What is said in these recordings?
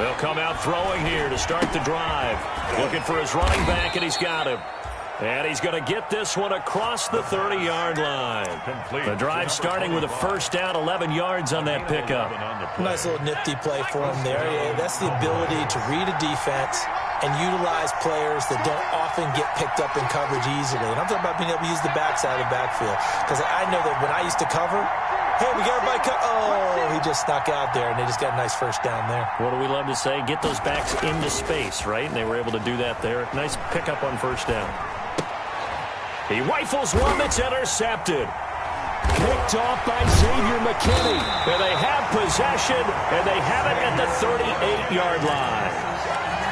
They'll come out throwing here to start the drive. Looking for his running back, and he's got him. And he's going to get this one across the 30-yard line. The drive starting with a first down, 11 yards on that pickup. Nice little nifty play for him there. Yeah, that's the ability to read a defense and utilize players that don't often get picked up in coverage easily. And I'm talking about being able to use the backside of the backfield. Because I know that when I used to cover, hey, we got everybody oh, he just snuck out there, and they just got a nice first down there. What do we love to say? Get those backs into space, right? And they were able to do that there. Nice pickup on first down. He rifles one that's intercepted. Picked off by Xavier McKinney. And they have possession, and they have it at the 38-yard line.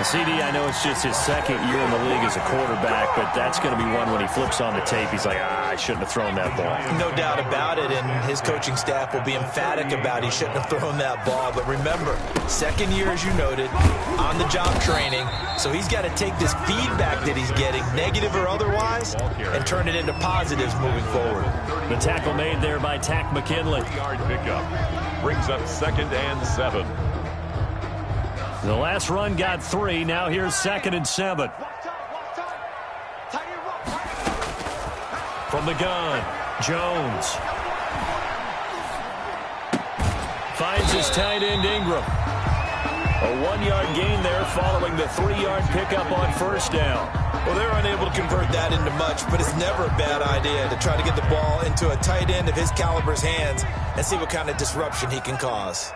CD, I know it's just his second year in the league as a quarterback, but that's going to be one when he flips on the tape, he's like, I shouldn't have thrown that ball. No doubt about it, and his coaching staff will be emphatic about he shouldn't have thrown that ball. But remember, second year, as you noted, on-the-job training, so he's got to take this feedback that he's getting, negative or otherwise, and turn it into positives moving forward. The tackle made there by Tack McKinley. Yard pickup brings up 2nd and 7. The last run got 3. Now here's 2nd and 7. From the gun, Jones. Finds his tight end, Ingram. A 1-yard gain there following the 3-yard pickup on first down. Well, they're unable to convert that into much, but it's never a bad idea to try to get the ball into a tight end of his caliber's hands and see what kind of disruption he can cause.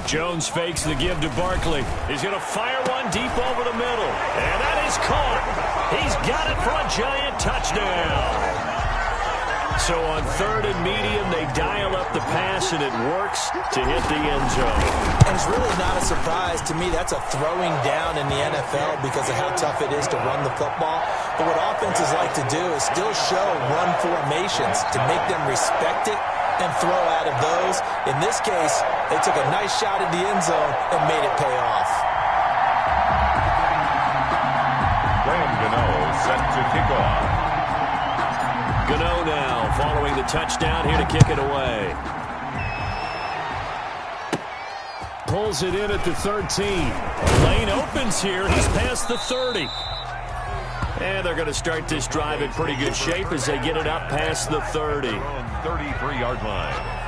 Jones fakes the give to Barkley. He's going to fire one deep over the middle. And that is caught. He's got it for a giant touchdown. So on 3rd and medium, they dial up the pass, and it works to hit the end zone. And it's really not a surprise to me. That's a throwing down in the NFL because of how tough it is to run the football. But what offenses like to do is still show run formations to make them respect it and throw out of those. In this case, they took a nice shot at the end zone and made it pay off. Graham Gano set to kick off. Gano now following the touchdown here to kick it away. Pulls it in at the 13. Lane opens here. He's past the 30. And they're going to start this drive in pretty good shape as they get it up past the 30. 33-yard line.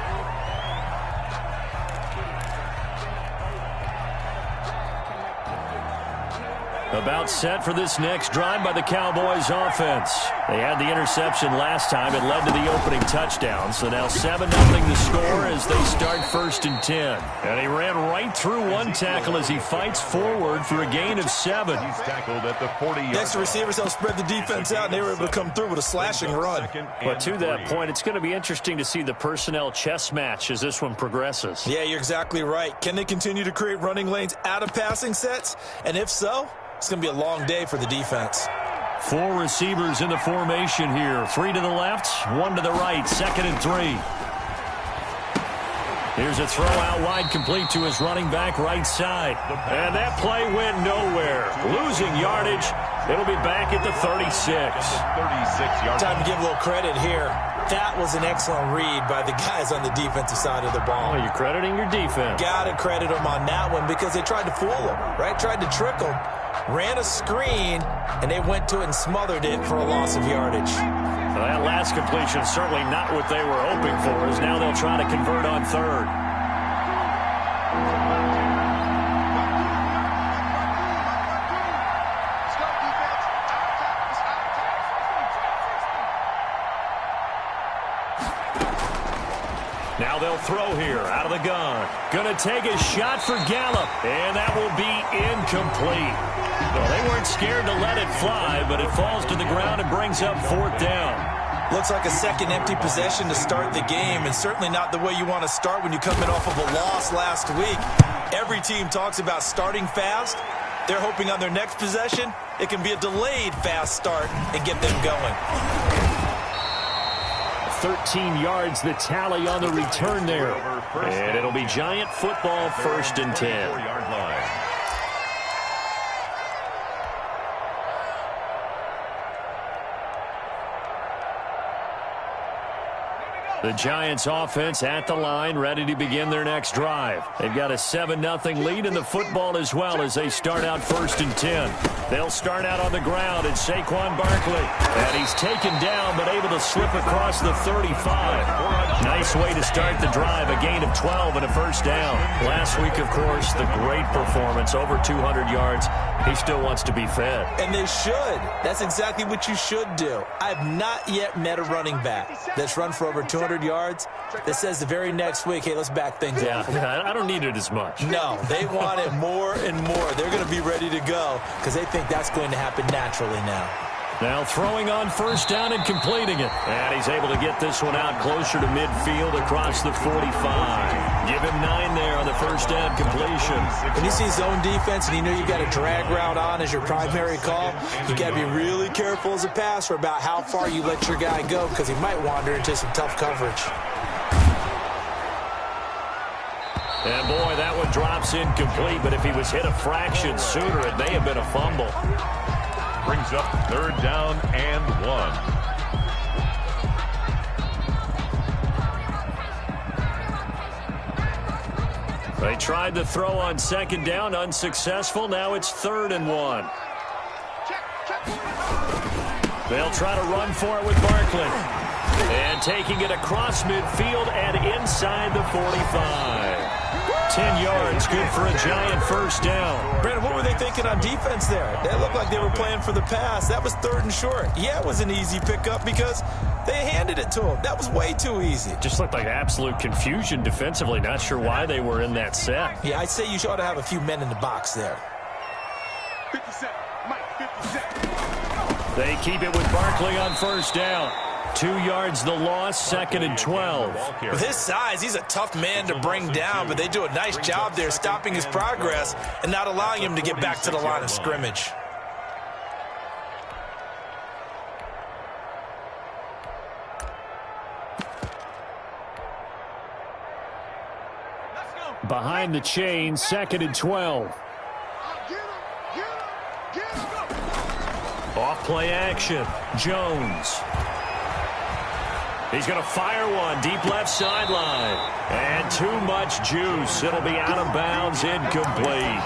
About set for this next drive by the Cowboys offense. They had the interception last time. It led to the opening touchdown. So now 7-0 the score as they start 1st and 10. And he ran right through one tackle as he fights forward for a gain of 7. He's tackled at the 40-yard line. Next, the receivers helped spread the defense out, and they were able to come through with a slashing run. But to that point, it's going to be interesting to see the personnel chess match as this one progresses. Yeah, you're exactly right. Can they continue to create running lanes out of passing sets? And if so, it's going to be a long day for the defense. 4 receivers in the formation here. 3 to the left, 1 to the right. 2nd and 3. Here's a throw out wide, complete to his running back right side. And that play went nowhere. Losing yardage. It'll be back at the 36. 36-yard. Time to give a little credit here. That was an excellent read by the guys on the defensive side of the ball. Oh, you're crediting your defense. Got to credit them on that one because they tried to fool them, right? Tried to trick them. Ran a screen, and they went to it and smothered it for a loss of yardage. Well, that last completion certainly not what they were hoping for, as now they'll try to convert on 3rd. Now they'll throw here out of the gun. Going to take a shot for Gallup, and that will be incomplete. Well, they weren't scared to let it fly, but it falls to the ground and brings up 4th down. Looks like a second empty possession to start the game, and certainly not the way you want to start when you're coming off of a loss last week. Every team talks about starting fast. They're hoping on their next possession, it can be a delayed fast start and get them going. 13 yards, the tally on the return there. And it'll be Giant football, 1st and 10. The Giants offense at the line, ready to begin their next drive. They've got a 7-0 lead in the football as well as they start out 1st and 10. They'll start out on the ground, and Saquon Barkley. And he's taken down, but able to slip across the 35. Nice way to start the drive, a gain of 12 and a first down. Last week, of course, the great performance, over 200 yards. He still wants to be fed. And they should. That's exactly what you should do. I've not yet met a running back that's run for over 200 yards that says the very next week, hey, let's back things up. Yeah, I don't need it as much. No, they want it more and more. They're going to be ready to go because they think that's going to happen naturally now. Now throwing on first down and completing it. And he's able to get this one out closer to midfield across the 45. Give him 9 there on the first down completion. When you see zone defense and you know you got a drag route on as your primary call, you got to be really careful as a passer about how far you let your guy go because he might wander into some tough coverage. And boy, that one drops incomplete, but if he was hit a fraction sooner, it may have been a fumble. Brings up 3rd down and 1. They tried to throw on 2nd down, unsuccessful. Now it's 3rd and 1. They'll try to run for it with Barkley. And taking it across midfield and inside the 45. 10 yards, good for a Giant first down. Brandon, what were they thinking on defense there? They looked like they were playing for the pass. That was 3rd and short. Yeah, it was an easy pickup because they handed it to him. That was way too easy. Just looked like absolute confusion defensively. Not sure why they were in that set. Yeah, I'd say you ought to have a few men in the box there. 57, Mike, 57. They keep it with Barkley on first down. 2 yards the loss, 2nd and 12. With his size, he's a tough man to bring down, but they do a nice job there stopping his progress and not allowing him to get back to the line of scrimmage. Behind the chain, 2nd and 12. Off play action, Jones. He's going to fire one, deep left sideline. And too much juice. It'll be out of bounds, incomplete.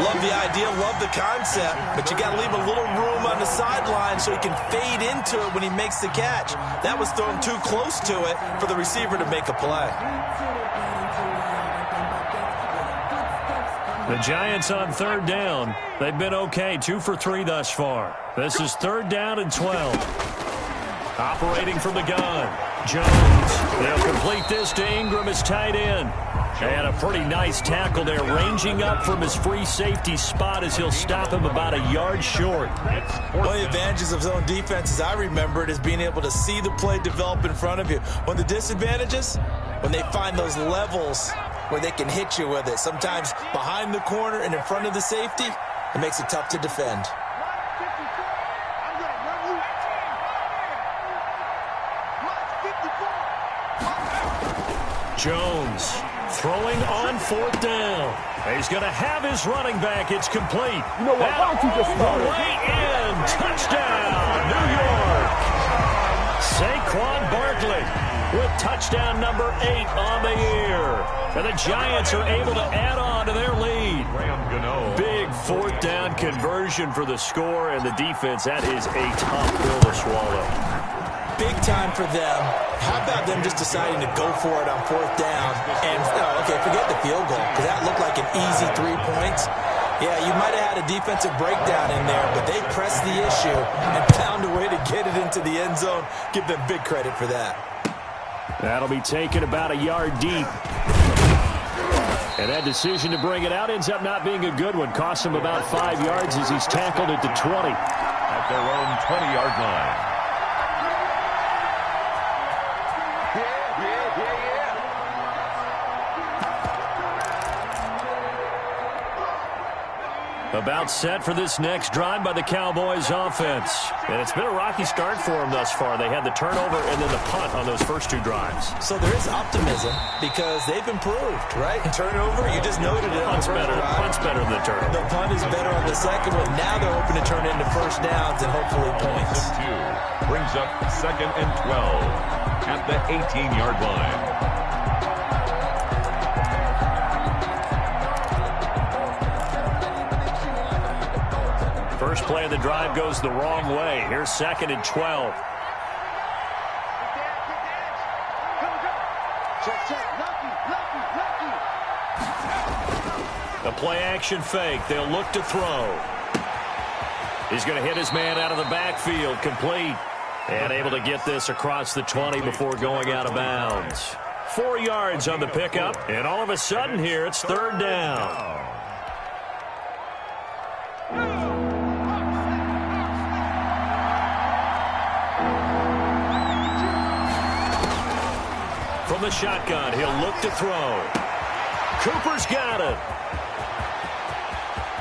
Love the idea, love the concept, but you got to leave a little room on the sideline so he can fade into it when he makes the catch. That was thrown too close to it for the receiver to make a play. The Giants on 3rd down. They've been okay, 2 for 3 thus far. This is 3rd down and 12. Operating from the gun, Jones. They'll complete this to Ingram as tight end. And a pretty nice tackle there, ranging up from his free safety spot as he'll stop him about a yard short. One of the advantages of zone defense, as I remember it, is being able to see the play develop in front of you. One of the disadvantages, when they find those levels where they can hit you with it, sometimes behind the corner and in front of the safety, it makes it tough to defend. Jones throwing on 4th down. He's going to have his running back. It's complete. You know what? Why don't you just start it? Way in. Touchdown, New York. Saquon Barkley with touchdown number 8 on the year. And the Giants are able to add on to their lead. Big 4th down conversion for the score, and the defense, that is a tough pill to swallow. Big time for them. How about them just deciding to go for it on 4th down? And, okay, forget the field goal, because that looked like an easy 3 points. Yeah, you might have had a defensive breakdown in there, but they pressed the issue and found a way to get it into the end zone. Give them big credit for that. That'll be taken about a yard deep. And that decision to bring it out ends up not being a good one. Costs him about 5 yards as he's tackled at the 20. At their own 20-yard line. About set for this next drive by the Cowboys offense. And it's been a rocky start for them thus far. They had the turnover and then the punt on those first two drives. So there is optimism because they've improved, right? Turnover, you just noted it. Punt's better than the turnover. The punt is better on the second one. Now they're hoping to turn it into first downs and hopefully points. Brings up 2nd and 12 at the 18-yard line. First play of the drive goes the wrong way. Here's 2nd and 12. The play action fake. They'll look to throw. He's going to hit his man out of the backfield. Complete. And able to get this across the 20 before going out of bounds. 4 yards on the pickup. And all of a sudden here, it's 3rd down. From the shotgun, he'll look to throw. Cooper's got it.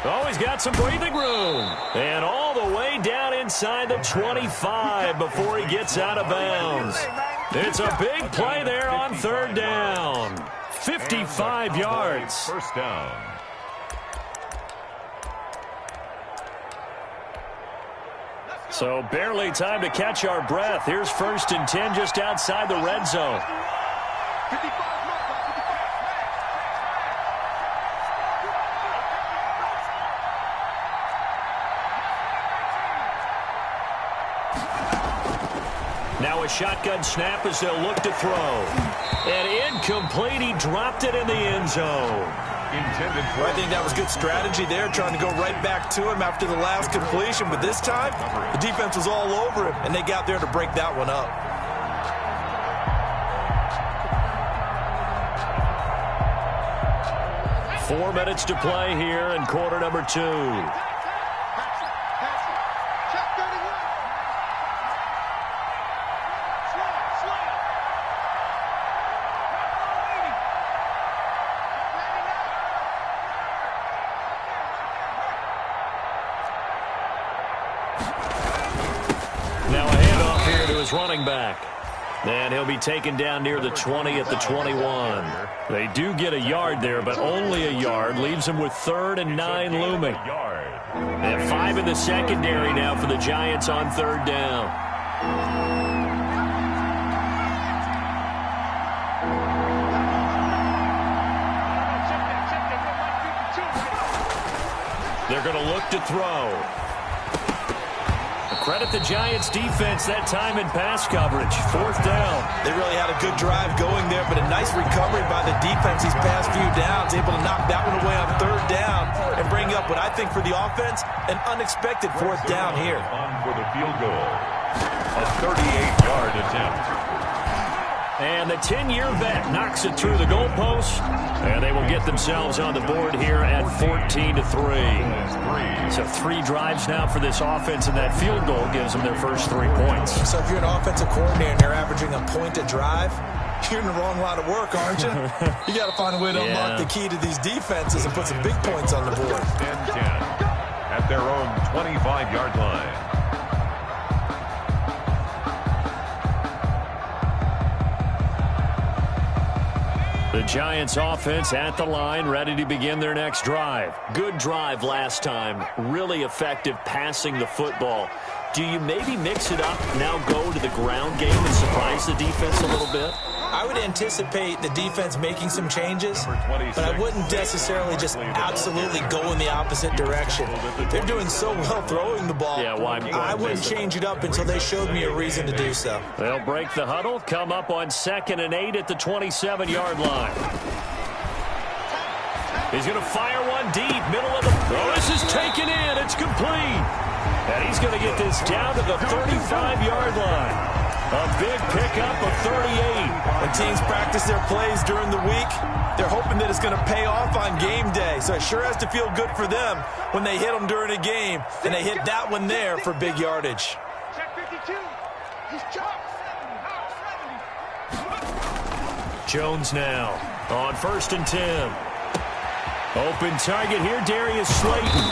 Oh, he's got some breathing room. And all the way down inside the 25 before he gets out of bounds. It's a big play there on 3rd down. 55 yards. First down. So barely time to catch our breath. Here's 1st and 10 just outside the red zone. Now a shotgun snap as they'll look to throw. And incomplete. He dropped it in the end zone. I think that was good strategy there, trying to go right back to him after the last completion. But this time, the defense was all over him, and they got there to break that one up. Four minutes to play here in quarter number 2. Now a handoff here to his running back. And he'll be taken down near the 20 at the 21. They do get a yard there, but only a yard. Leaves them with 3rd and 9 looming. They have 5 in the secondary now for the Giants on 3rd down. They're going to look to throw. Credit the Giants defense that time in pass coverage. 4th down. They really had a good drive going there, but a nice recovery by the defense these past few downs. Able to knock that one away on 3rd down and bring up what I think for the offense, an unexpected 4th down here. On for the field goal. A 38-yard attempt. And the 10-year vet knocks it through the goalpost. And they will get themselves on the board here at 14-3. So 3 drives now for this offense, and that field goal gives them their first 3 points. So if you're an offensive coordinator and you're averaging a point a drive, you're in the wrong line of work, aren't you? You got to find a way to unlock the key to these defenses and put some big points on the board. 10 at their own 25-yard line. The Giants offense at the line, ready to begin their next drive. Good drive last time. Really effective passing the football. Do you maybe mix it up, now go to the ground game and surprise the defense a little bit? I would anticipate the defense making some changes, but I wouldn't necessarily just absolutely go in the opposite direction. They're doing so well throwing the ball. Yeah, why I wouldn't change it up until they showed me a reason to do so. They'll break the huddle, come up on 2nd and 8 at the 27-yard line. He's going to fire one deep, middle of the... Oh, this is taken in. It's complete. And he's going to get this down to the 35-yard line. A big pickup of 38. When teams practice their plays during the week, they're hoping that it's going to pay off on game day. So it sure has to feel good for them when they hit them during a game. And they hit that one there for big yardage. Check 52. He's chopped. Jones now on 1st and 10. Open target here, Darius Slayton.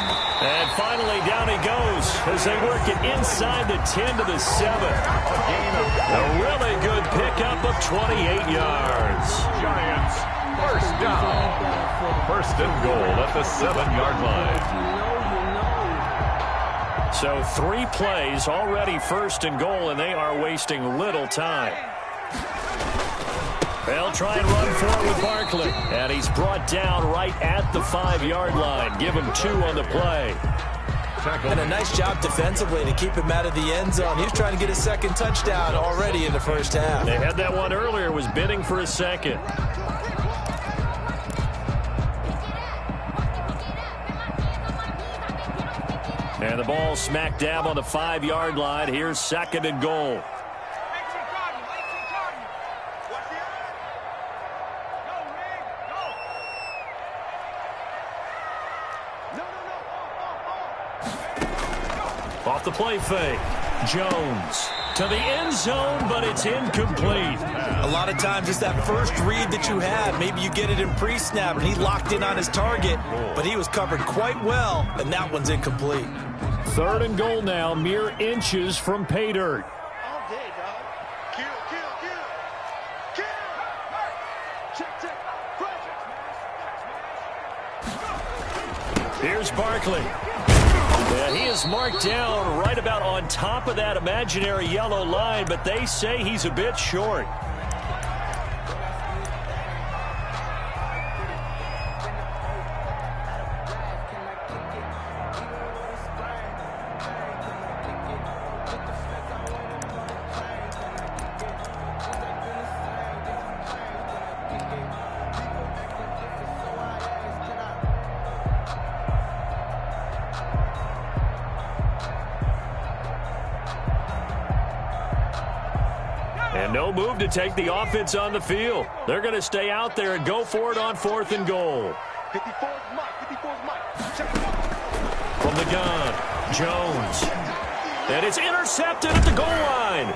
And finally, down he goes as they work it inside the 10 to the 7. A really good pickup of 28 yards. Giants, first down. First and goal at the 7-yard line. So 3 plays already first and goal, and they are wasting little time. They'll try and run for it with Barkley. And he's brought down right at the 5-yard line. Give him 2 on the play. And a nice job defensively to keep him out of the end zone. He was trying to get his second touchdown already in the first half. They had that one earlier, was bidding for a second. And the ball smack dab on the 5-yard line. Here's second and goal. Off the play fake. Jones to the end zone, but it's incomplete. A lot of times it's that first read that you have. Maybe you get it in pre-snap, and he locked in on his target, but he was covered quite well, and that one's incomplete. Third and goal now, mere inches from pay dirt. All day, dog. Kill. Check. Here's Barkley. Yeah, he is marked down right about on top of that imaginary yellow line, but they say he's a bit short. And no move to take the offense on the field. They're going to stay out there and go for it on 4th and goal. 54's Mike. From the gun, Jones. And it's intercepted at the goal line.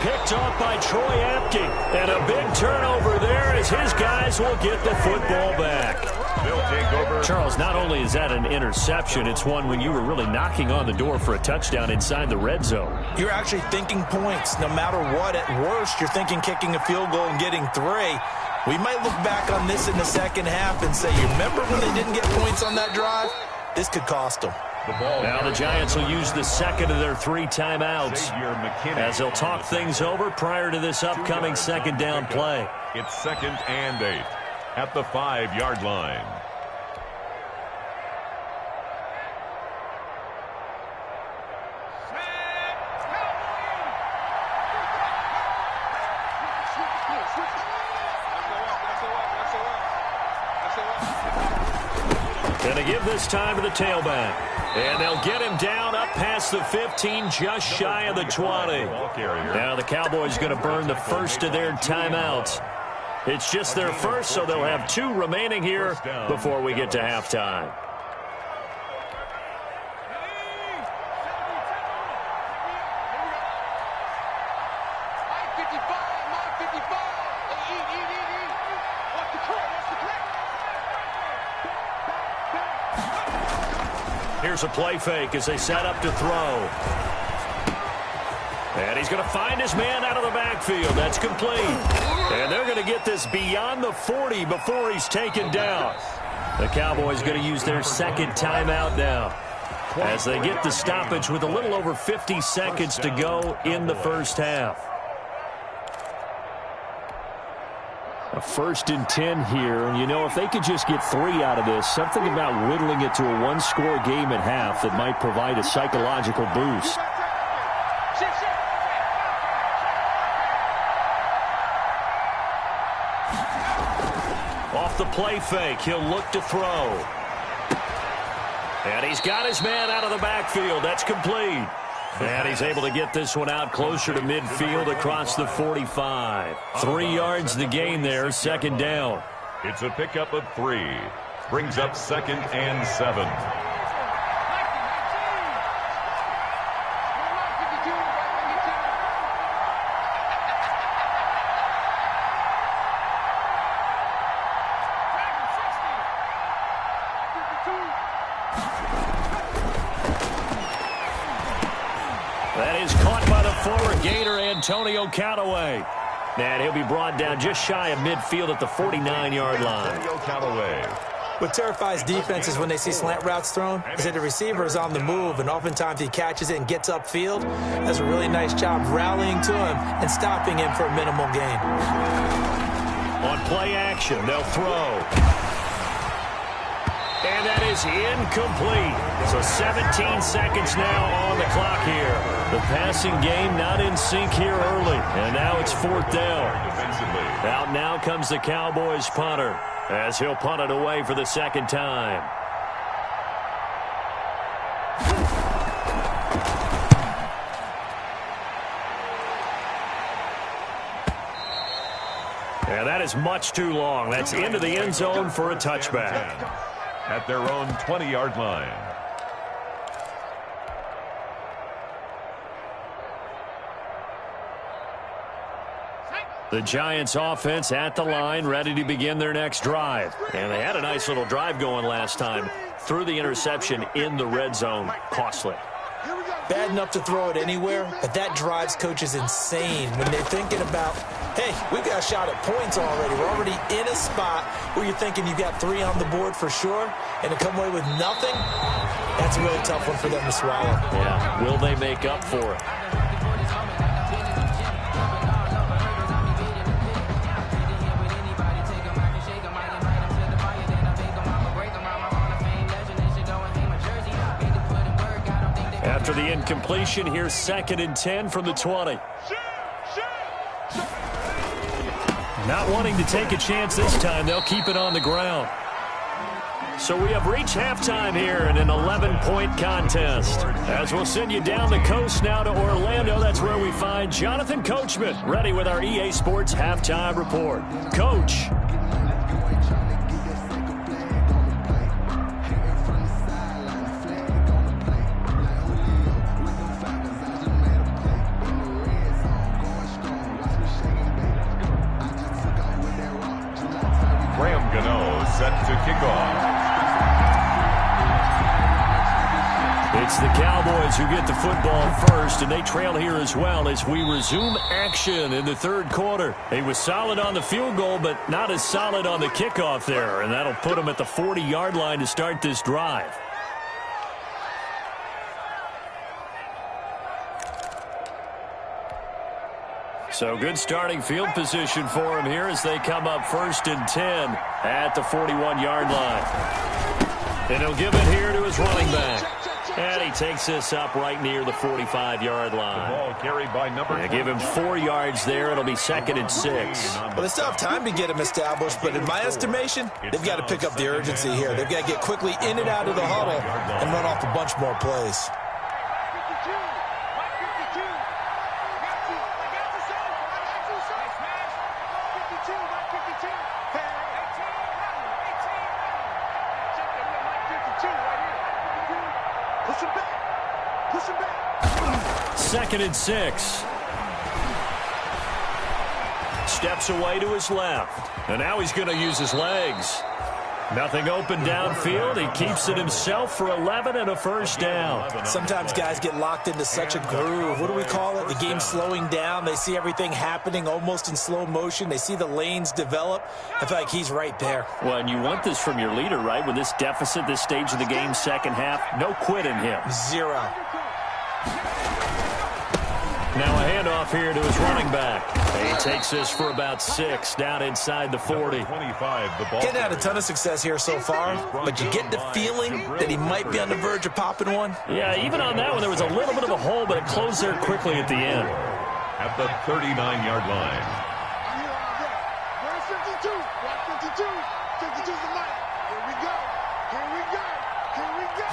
Picked off by Troy Apke. And a big turnover there as his guys will get the football back. They'll take over. Charles, not only is that an interception, it's one when you were really knocking on the door for a touchdown inside the red zone. You're actually thinking points. No matter what, at worst, you're thinking kicking a field goal and getting 3. We might look back on this in the second half and say, you remember when they didn't get points on that drive? This could cost them. Now the Giants will use the second of their 3 timeouts as they'll talk things over prior to this upcoming second down play. It's 2nd and 8 at the 5-yard line. Going to give this time to the tailback. And they'll get him down up past the 15, just shy of the 20. Now the Cowboys going to burn the first of their timeouts. It's just their first, so they'll have 2 remaining here before we get to halftime. Here's a play fake as they set up to throw. And he's going to find his man out of the backfield. That's complete. And they're going to get this beyond the 40 before he's taken down. The Cowboys going to use their second timeout now as they get the stoppage with a little over 50 seconds to go in the first half. A 1st and 10 here, and you know, if they could just get 3 out of this, something about whittling it to a 1-score game at half that might provide a psychological boost. Off the play fake, he'll look to throw. And he's got his man out of the backfield. That's complete. And he's able to get this one out closer to midfield across the 45. 3 yards the gain there, second down. It's a pickup of 3. Brings up 2nd and 7. forward gainer, Antonio Callaway. And he'll be brought down just shy of midfield at the 49-yard line. What terrifies defenses when they see slant routes thrown is that the receiver is on the move, and oftentimes he catches it and gets upfield. Does a really nice job rallying to him and stopping him for a minimal gain. On play action, they'll throw. And that is incomplete. So 17 seconds now on the clock here. The passing game not in sync here early. And now it's 4th down. Out now comes the Cowboys punter, as he'll punt it away for the second time. And that is much too long. That's into the end zone for a touchback. At their own 20-yard line. The Giants offense at the line, ready to begin their next drive. And they had a nice little drive going last time. Threw the interception in the red zone. Costly. Bad enough to throw it anywhere, but that drives coaches insane when they're thinking about, hey, we've got a shot at points already. We're already in a spot where you're thinking you've got 3 on the board for sure, and to come away with nothing, that's a really tough one for them to swallow. Yeah, will they make up for it? After the incompletion, here's 2nd and 10 from the 20. Not wanting to take a chance this time, they'll keep it on the ground. So we have reached halftime here in an 11-point contest. As we'll send you down the coast now to Orlando, that's where we find Jonathan Coachman, ready with our EA Sports Halftime Report. Coach. Set to kick off. It's the Cowboys who get the football first, and they trail here as well as we resume action in the 3rd quarter. He was solid on the field goal, but not as solid on the kickoff there, and that'll put him at the 40-yard line to start this drive. So good starting field position for him here as they come up 1st and 10 at the 41-yard line. And he'll give it here to his running back. And he takes this up right near the 45-yard line. The ball carried by number 4. Give him 4 yards there. It'll be 2nd and 6. Well, they still have time to get him established, but in my estimation, they've got to pick up the urgency here. They've got to get quickly in and out of the huddle and run off a bunch more plays. Second and 6. Steps away to his left. And now he's going to use his legs. Nothing open downfield. He keeps it himself for 11 and a 1st down. Sometimes guys get locked into such a groove. What do we call it? The game's slowing down. They see everything happening almost in slow motion. They see the lanes develop. I feel like he's right there. Well, and you want this from your leader, right? With this deficit, this stage of the game, 2nd half, no quit in him. 0. Now a handoff here to his running back. He takes this for about 6 down inside the 40. 25, the ball. Getting had a ton of success here so far, but you get the feeling that he might be on the verge of popping one. Yeah, even on that one, there was a little bit of a hole, but it closed there quickly at the end. At the 39-yard line. 152, 152, 52 the mic. Here we go. Here we go. Here we go.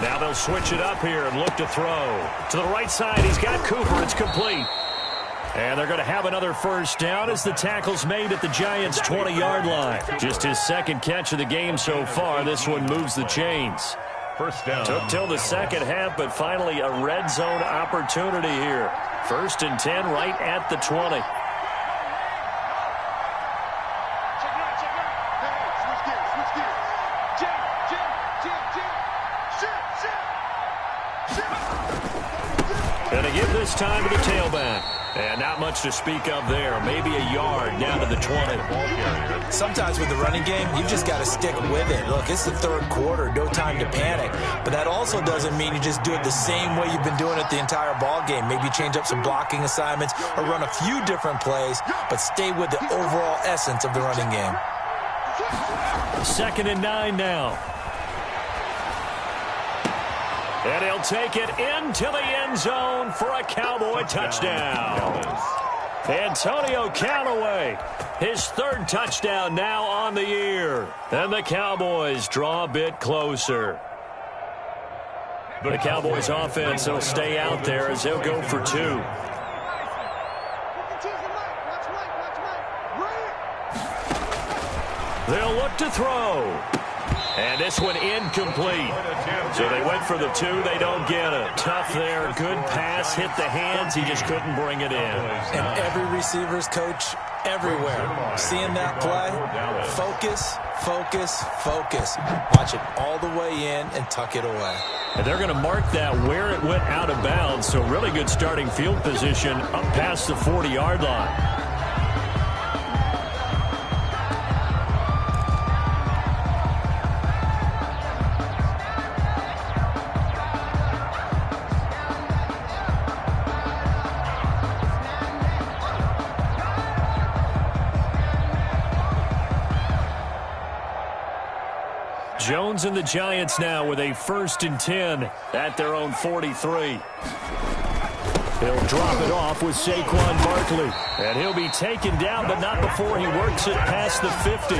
Now they'll switch it up here and look to throw. To the right side, he's got Cooper. It's complete. And they're going to have another 1st down as the tackle's made at the Giants' 20-yard line. Just his 2nd catch of the game so far. This one moves the chains. 1st down. Took till the 2nd half, but finally a red zone opportunity here. 1st and 10 right at the 20. And they give this time to the tailback. And not much to speak of there. Maybe a yard down to the 20. Sometimes with the running game, you just got to stick with it. Look, it's the third quarter, no time to panic. But that also doesn't mean you just do it the same way you've been doing it the entire ball game. Maybe change up some blocking assignments or run a few different plays, but stay with the overall essence of the running game. 2nd and 9 now. And he'll take it into the end zone for a Cowboy touchdown. Antonio Callaway, his 3rd touchdown now on the year. And the Cowboys draw a bit closer. The Cowboys offense will stay out there as they'll go for 2. They'll look to throw. And this one incomplete. So they went for the 2. They don't get it. Tough there. Good pass. Hit the hands. He just couldn't bring it in. And every receiver's coach everywhere. Seeing that play, focus, focus, focus. Watch it all the way in and tuck it away. And they're going to mark that where it went out of bounds. So really good starting field position up past the 40-yard line. Jones and the Giants now with a 1st and 10 at their own 43. He'll drop it off with Saquon Barkley. And he'll be taken down, but not before he works it past the 50.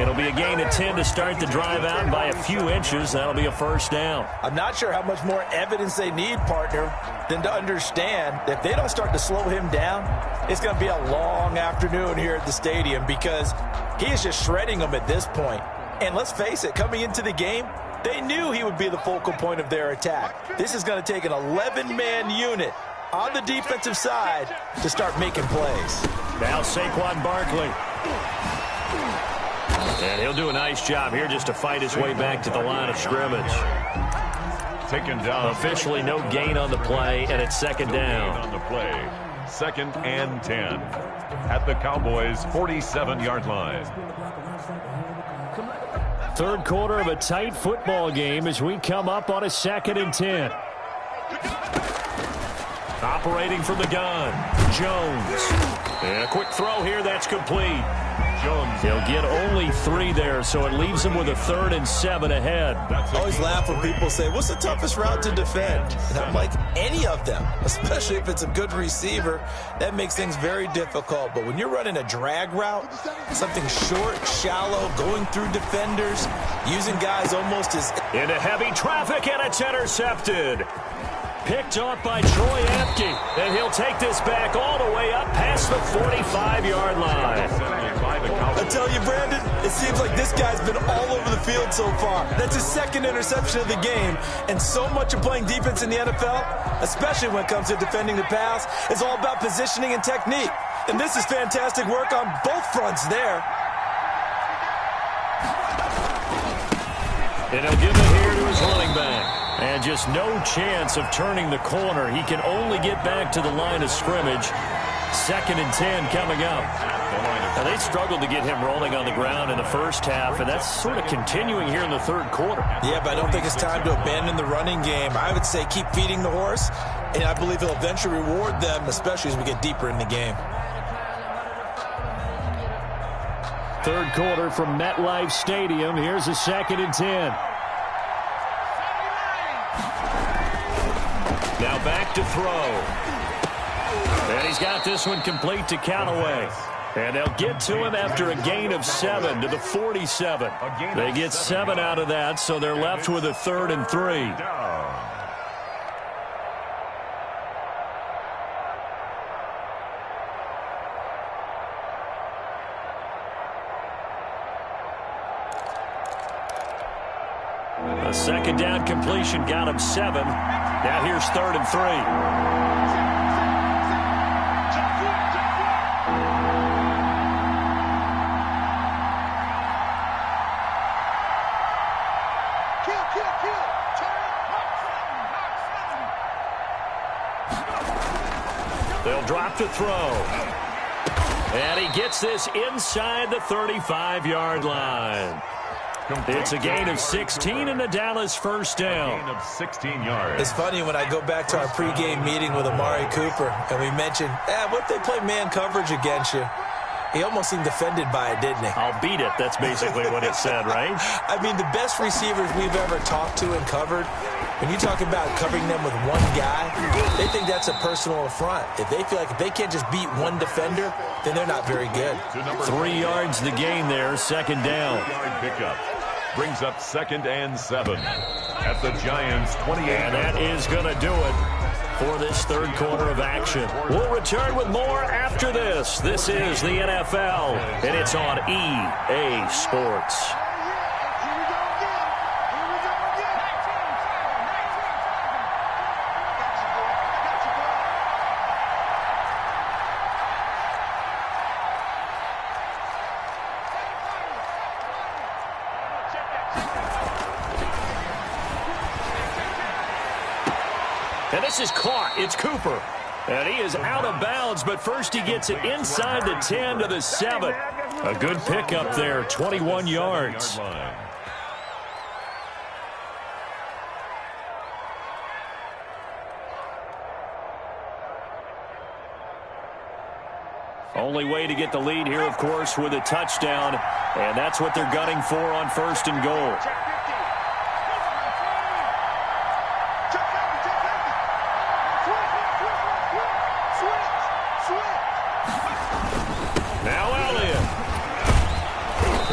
It'll be a gain of 10 to start the drive out by a few inches. That'll be a 1st down. I'm not sure how much more evidence they need, partner, than to understand that if they don't start to slow him down, it's going to be a long afternoon here at the stadium because he is just shredding them at this point. And let's face it, coming into the game, they knew he would be the focal point of their attack. This is going to take an 11-man unit on the defensive side to start making plays. Now Saquon Barkley. And he'll do a nice job here just to fight his way back to the line of scrimmage. Taken down. Officially no gain on the play, and it's 2nd down. On the play, 2nd and 10 at the Cowboys' 47-yard line. 3rd quarter of a tight football game as we come up on a 2nd and 10. Operating from the gun, Jones. And a quick throw here, that's complete. Jones. He'll get only 3 there, so it leaves him with a 3rd and 7 ahead. I always laugh when people say, what's the toughest route to defend? And I'm like, any of them, especially if it's a good receiver. That makes things very difficult. But when you're running a drag route, something short, shallow, going through defenders, using guys almost as... Into heavy traffic, and it's intercepted. Picked off by Troy Apke. And he'll take this back all the way up past the 45-yard line. I tell you, Brandon, it seems like this guy's been all over the field so far. That's his 2nd interception of the game. And so much of playing defense in the NFL, especially when it comes to defending the pass, is all about positioning and technique. And this is fantastic work on both fronts there. And he'll give it here to his running back. And just no chance of turning the corner. He can only get back to the line of scrimmage. 2nd and 10 coming up. Now, they struggled to get him rolling on the ground in the first half, and that's sort of continuing here in the 3rd quarter. Yeah, but I don't think it's time to abandon the running game. I would say keep feeding the horse, and I believe he'll eventually reward them, especially as we get deeper in the game. 3rd quarter from MetLife Stadium. Here's a 2nd and 10. Now back to throw. And he's got this one complete to Callaway. And they'll get to him after a gain of 7 to the 47. They get 7 out of that, so they're left with a 3rd and 3. A 2nd down completion got him 7. Now here's 3rd and 3. They'll drop to throw. And he gets this inside the 35-yard line. It's a gain of 16 and the Dallas first down. A gain of 16 yards. It's funny when I go back to our pregame meeting with Amari Cooper, and we mentioned, what if they play man coverage against you? He almost seemed offended by it, didn't he? I'll beat it. That's basically what it said, right? I mean, the best receivers we've ever talked to and covered, when you talk about covering them with one guy, they think that's a personal affront. If they feel like if they can't just beat one defender, then they're not very good. 3 yards the gain there, second down. Yard pickup. Brings up 2nd and 7 at the Giants' 28. And that is going to do it for this third quarter of action. We'll return with more after this. This is the NFL, and it's on EA Sports. And this is caught. It's Cooper. And he is out of bounds, but first he gets it inside the 10 to the 7. A good pickup there, 21 yards. Only way to get the lead here, of course, with a touchdown. And that's what they're gunning for on 1st and goal.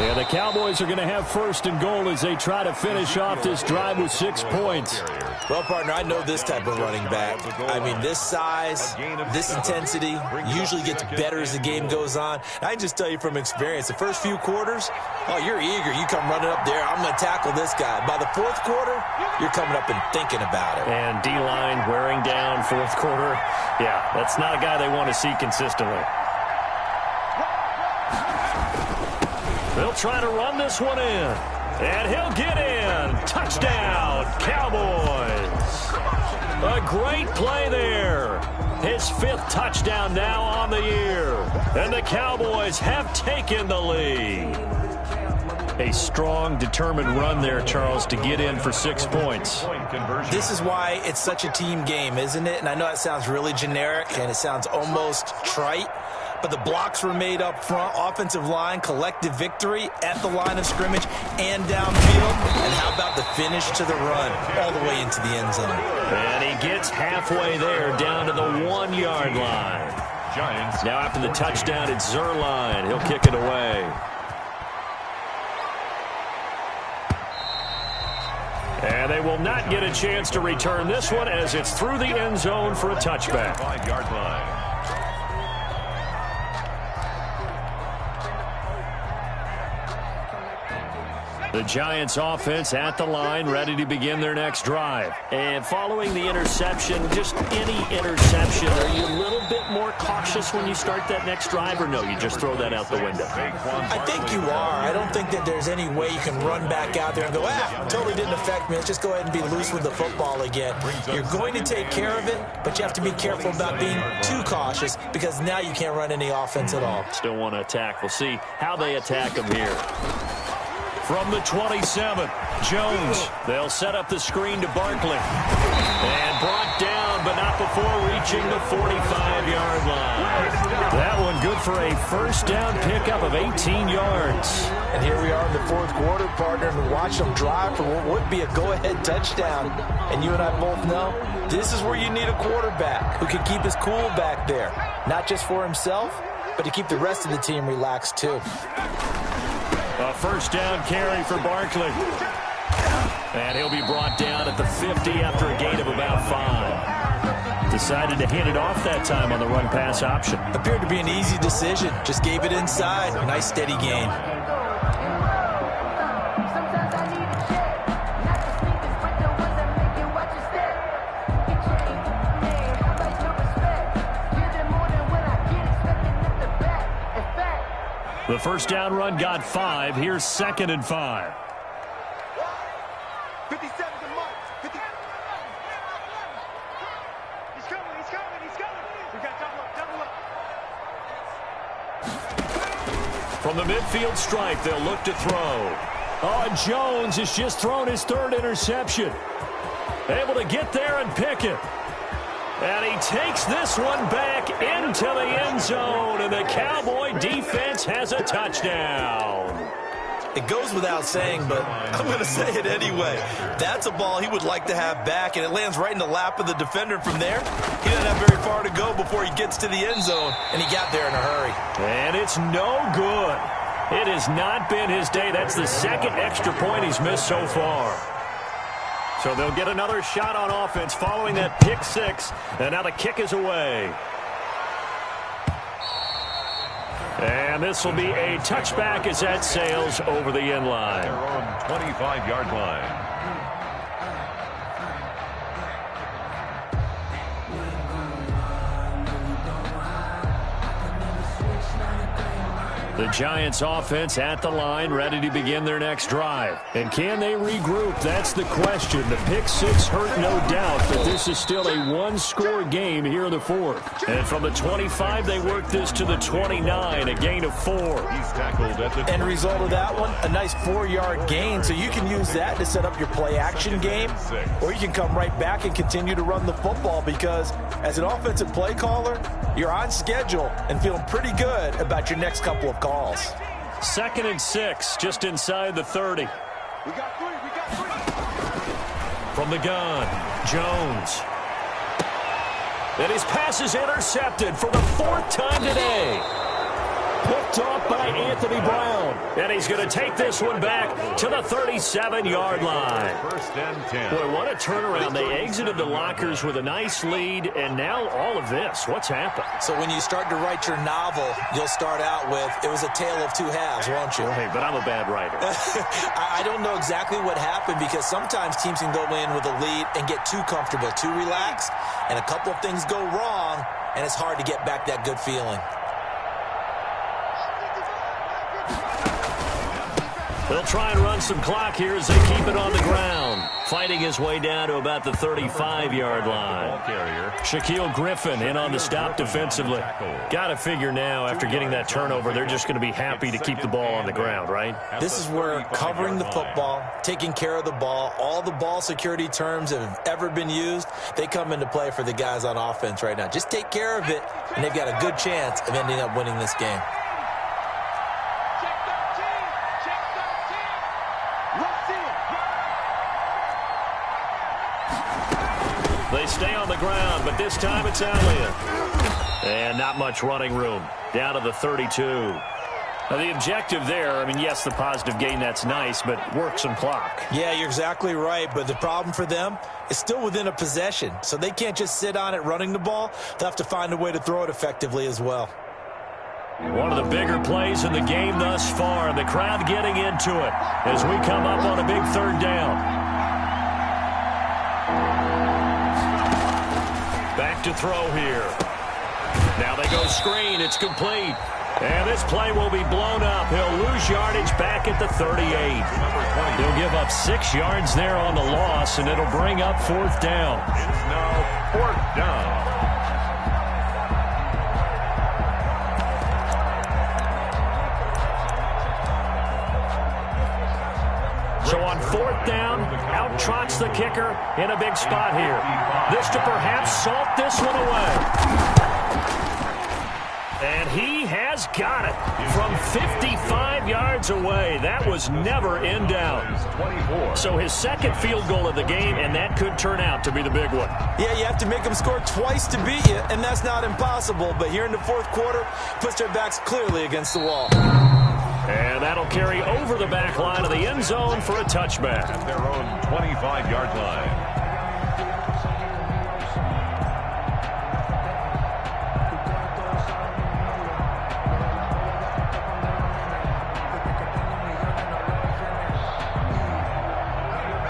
And the Cowboys are going to have 1st and goal as they try to finish off this drive with 6 points. Well, partner, I know this type of running back. I mean, this size, this intensity usually gets better as the game goes on. I just tell you from experience, the first few quarters, you're eager. You come running up there, I'm going to tackle this guy. By the 4th quarter, you're coming up and thinking about it. And D-line wearing down 4th quarter. Yeah, that's not a guy they want to see consistently. They'll try to run this one in. And he'll get in. Touchdown, Cowboys. A great play there. His 5th touchdown now on the year. And the Cowboys have taken the lead. A strong, determined run there, Charles, to get in for 6 points. This is why it's such a team game, isn't it? And I know it sounds really generic and it sounds almost trite. But the blocks were made up front, offensive line, collective victory at the line of scrimmage and downfield. And how about the finish to the run all the way into the end zone? And he gets halfway there down to the 1-yard line. Giants. Now after the touchdown, it's Zerline. He'll kick it away. And they will not get a chance to return this one as it's through the end zone for a touchback. 5-yard line. The Giants offense at the line, ready to begin their next drive. And following the interception, just any interception, are you a little bit more cautious when you start that next drive, or no, you just throw that out the window? I think you are. I don't think that there's any way you can run back out there and go, totally didn't affect me. Let's just go ahead and be loose with the football again. You're going to take care of it, but you have to be careful about being too cautious because now you can't run any offense at all. Still want to attack. We'll see how they attack them here. From the 27, Jones. They'll set up the screen to Barkley. And brought down, but not before reaching the 45-yard line. That one good for a first down pickup of 18 yards. And here we are in the 4th quarter, partner, and watch them drive for what would be a go-ahead touchdown. And you and I both know this is where you need a quarterback who can keep his cool back there. Not just for himself, but to keep the rest of the team relaxed, too. A first down carry for Barkley. And he'll be brought down at the 50 after a gain of about 5. Decided to hand it off that time on the run-pass option. Appeared to be an easy decision. Just gave it inside. Nice steady gain. The first down run got 5. Here's 2nd and 5. 57 to Mark. 50. He's coming. From the midfield stripe, they'll look to throw. Oh, Jones has just thrown his third interception. Able to get there and pick it. And he takes this one back into the end zone, and the Cowboy defense has a touchdown. It goes without saying, but I'm going to say it anyway. That's a ball he would like to have back, and it lands right in the lap of the defender from there. He doesn't have very far to go before he gets to the end zone, and he got there in a hurry. And it's no good. It has not been his day. That's the second extra point he's missed so far. So they'll get another shot on offense following that pick six, and now the kick is away. And this will be a touchback as that sails over the end line. Their own 25-yard line. The Giants offense at the line, ready to begin their next drive. And can they regroup? That's the question. The pick six hurt, no doubt, but this is still a one-score game here in the fourth. And from the 25, they work this to the 29, a gain of 4. He's tackled at the End result of that one, a nice 4-yard gain, so you can use that to set up your play-action game, or you can come right back and continue to run the football because as an offensive play caller, you're on schedule and feeling pretty good about your next couple of calls. 2nd and 6, just inside the 30. We got three. From the gun, Jones. And his pass is intercepted for the 4th time today. Picked off by Anthony Brown. And he's going to take this one back to the 37-yard line. 1st and 10. Boy, what a turnaround. They exited the lockers with a nice lead, and now all of this. What's happened? So when you start to write your novel, you'll start out with, it was a tale of two halves, won't you? Hey, but I'm a bad writer. I don't know exactly what happened because sometimes teams can go in with a lead and get too comfortable, too relaxed, and a couple of things go wrong, and it's hard to get back that good feeling. They'll try and run some clock here as they keep it on the ground. Fighting his way down to about the 35-yard line. Shaquille Griffin in on the stop defensively. Got to figure now, after getting that turnover, they're just going to be happy to keep the ball on the ground, right? This is where covering the football, taking care of the ball, all the ball security terms that have ever been used, they come into play for the guys on offense right now. Just take care of it, and they've got a good chance of ending up winning this game. They stay on the ground, but this time it's Elliott. And not much running room. Down to the 32. Now, the objective there, I mean, yes, the positive gain, that's nice, but work some clock. Yeah, you're exactly right, but the problem for them is still within a possession, so they can't just sit on it running the ball. They'll have to find a way to throw it effectively as well. One of the bigger plays in the game thus far, and the crowd getting into it as we come up on a big 3rd down. Back to throw here. Now they go screen. It's complete. And this play will be blown up. He'll lose yardage back at the 38. He'll give up 6 yards there on the loss, and it'll bring up 4th down. It's now 4th down. So on 4th down, out trots the kicker in a big spot here. This to perhaps salt this one away. And he has got it from 55 yards away. That was never in doubt. So his 2nd field goal of the game, and that could turn out to be the big one. Yeah, you have to make them score twice to beat you, and that's not impossible. But here in the 4th quarter, puts their backs clearly against the wall. And that'll carry over the back line of the end zone for a touchback. At their own 25-yard line.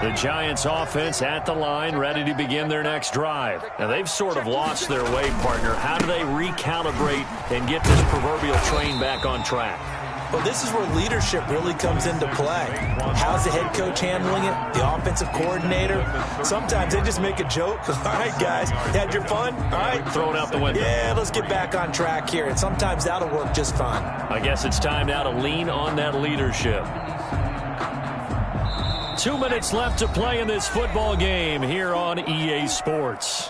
The Giants offense at the line, ready to begin their next drive. Now, they've sort of lost their way, partner. How do they recalibrate and get this proverbial train back on track? Well, this is where leadership really comes into play. How's the head coach handling it? The offensive coordinator? Sometimes they just make a joke. All right, guys, you had your fun? All right. Throw it out the window. Yeah, let's get back on track here. And sometimes that'll work just fine. I guess it's time now to lean on that leadership. 2 minutes left to play in this football game here on EA Sports.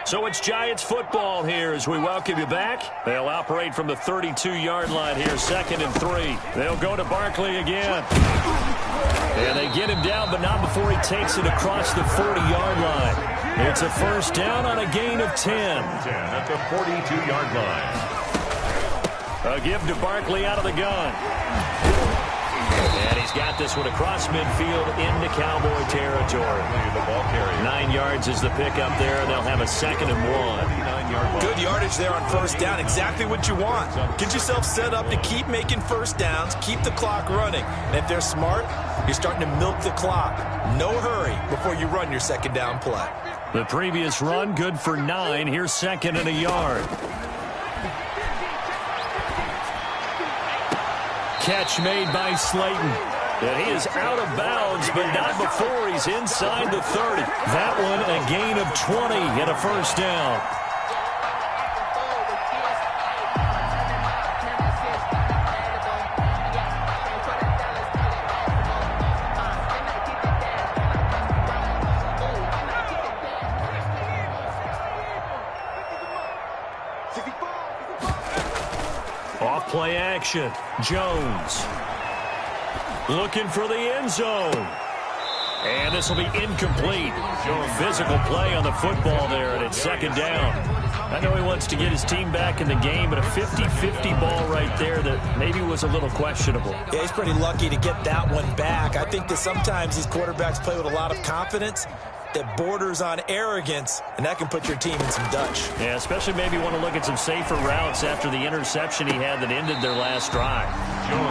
So it's Giants football here as we welcome you back. They'll operate from the 32-yard line here, 2nd and 3. They'll go to Barkley again. And they get him down, but not before he takes it across the 40-yard line. It's a first down on a gain of 10. At the 42-yard line. A give to Barkley out of the gun. And he's got this one across midfield into Cowboy territory. 9 yards is the pickup there, and they'll have a 2nd and 1. Good yardage there on first down. Exactly what you want. Get yourself set up to keep making first downs, keep the clock running. And if they're smart, you're starting to milk the clock. No hurry before you run your 2nd down play. The previous run, good for 9. Here's 2nd and a yard. Catch made by Slayton. And he is out of bounds, but not before he's inside the 30. That one a gain of 20 and a first down. Off-play action. Jones looking for the end zone. And this will be incomplete. Physical play on the football there, and it's 2nd down. I know he wants to get his team back in the game, but a 50-50 ball right there that maybe was a little questionable. Yeah, he's pretty lucky to get that one back. I think that sometimes these quarterbacks play with a lot of confidence that borders on arrogance, and that can put your team in some Dutch. Yeah, especially maybe want to look at some safer routes after the interception he had that ended their last drive.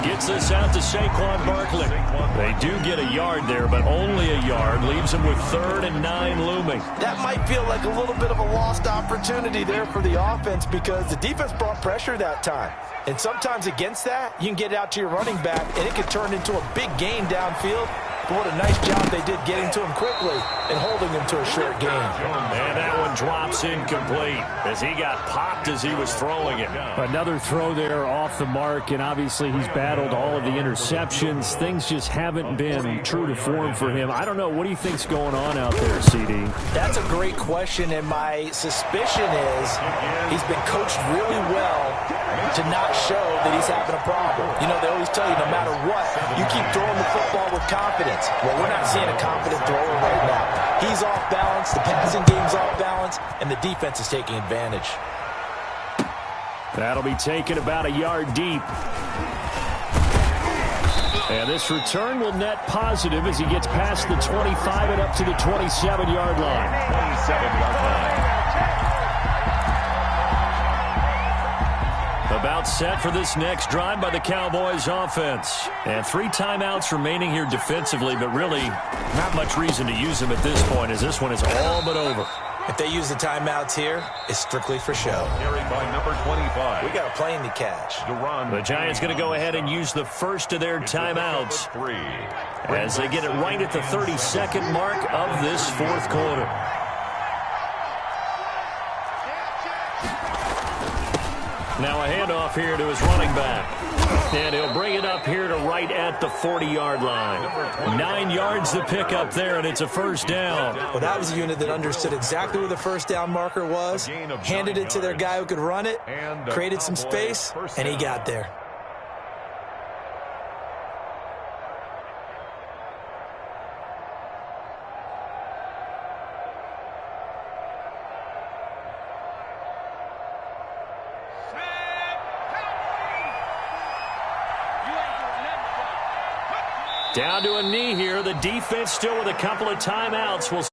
Gets this out to Saquon Barkley. They do get a yard there, but only a yard. Leaves them with 3rd and 9 looming. That might feel like a little bit of a lost opportunity there for the offense because the defense brought pressure that time. And sometimes against that, you can get it out to your running back, and it could turn into a big gain downfield. But what a nice job they did getting to him quickly and holding him to a short gain. And that one drops incomplete as he got popped as he was throwing it. Another throw there off the mark, and obviously he's battled all of the interceptions. Things just haven't been true to form for him. I don't know. What do you think's going on out there, CD? That's a great question, and my suspicion is he's been coached really well to not show that he's having a problem. You know, they always tell you no matter what, you keep throwing the football with confidence. Well, we're not seeing a confident thrower right now. He's off balance, the passing game's off balance, and the defense is taking advantage. That'll be taken about a yard deep. And this return will net positive as he gets past the 25 and up to the 27-yard line. 27-yard line. About set for this next drive by the Cowboys offense. And 3 timeouts remaining here defensively, but really not much reason to use them at this point as this one is all but over. If they use the timeouts here, it's strictly for show. Carried by number 25. We got a plane to catch. The Giants going to go ahead and use the first of their timeouts as they get it right at the 32nd mark of this 4th quarter. Now a handoff here to his running back. And he'll bring it up here to right at the 40-yard line. 9 yards to pick up there, and it's a first down. Well, that was a unit that understood exactly where the first down marker was, handed it to their guy who could run it, created some space, and he got there. Down to a knee here. The defense still with a couple of timeouts. We'll